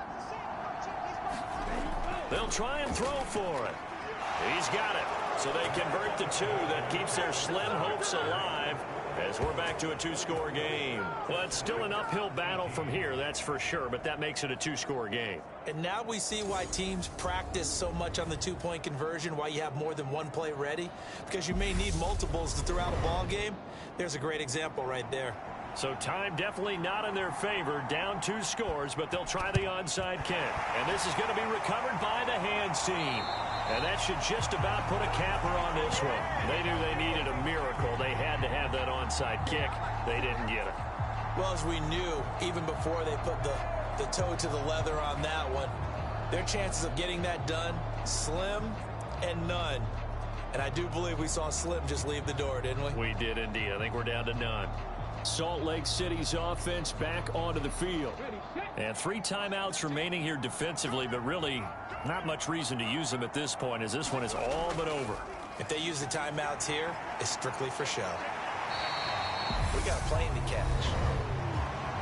They'll try and throw for it. He's got it. So they convert the 2. That keeps their slim hopes alive as we're back to a 2-score game. Well, it's still an uphill battle from here, that's for sure, but that makes it a 2-score game. And now we see why teams practice so much on the 2-point conversion, why you have more than one play ready, because you may need multiples to throw out a ball game. There's a great example right there. So time definitely not in their favor. Down 2 scores, but they'll try the onside kick. And this is going to be recovered by the hands team. And that should just about put a capper on this one. They knew they needed a miracle. They had to have that onside kick. They didn't get it. Well, as we knew, even before they put the toe to the leather on that one, their chances of getting that done, slim and none. And I do believe we saw Slim just leave the door, didn't we? We did indeed. I think we're down to none. Salt Lake City's offense back onto the field. And 3 timeouts remaining here defensively, but really not much reason to use them at this point, as this one is all but over. If they use the timeouts here, it's strictly for show. We got a plane to catch.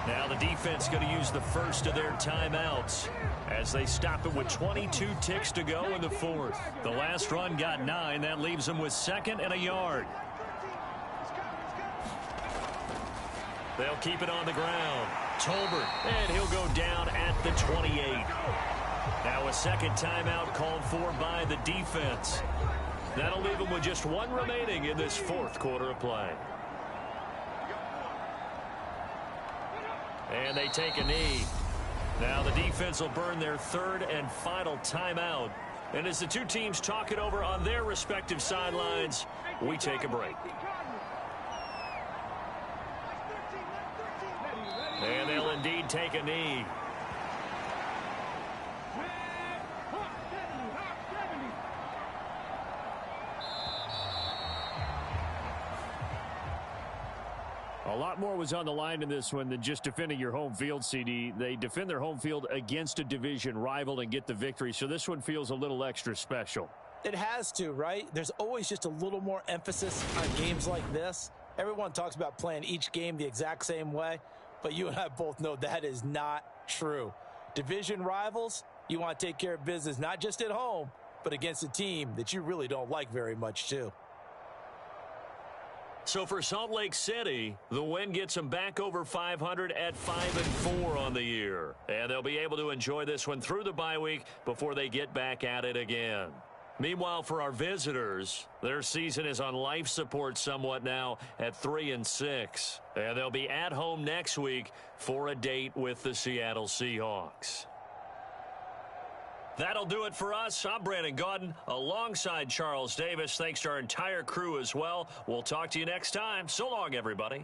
Now the defense going to use the first of their timeouts as they stop it with 22 ticks to go in the 4th. The last run got 9. That leaves them with 2nd and a yard. They'll keep it on the ground. Tolbert, and he'll go down at the 28. Now a second timeout called for by the defense. That'll leave them with just 1 remaining in this 4th quarter of play. And they take a knee. Now the defense will burn their 3rd and final timeout. And as the 2 teams talk it over on their respective sidelines, We take a break. And they'll indeed take a knee. A lot more was on the line in this one than just defending your home field, CD. They defend their home field against a division rival and get the victory, so this one feels a little extra special. It has to, right? There's always just a little more emphasis on games like this. Everyone talks about playing each game the exact same way, but you and I both know that is not true. Division rivals, you want to take care of business not just at home, but against a team that you really don't like very much too. So for Salt Lake City, the win gets them back over 500 at 5-4 on the year. And they'll be able to enjoy this one through the bye week before they get back at it again. Meanwhile, for our visitors, their season is on life support somewhat now at 3-6. And they'll be at home next week for a date with the Seattle Seahawks. That'll do it for us. I'm Brandon Gaudin alongside Charles Davis. Thanks to our entire crew as well. We'll talk to you next time. So long, everybody.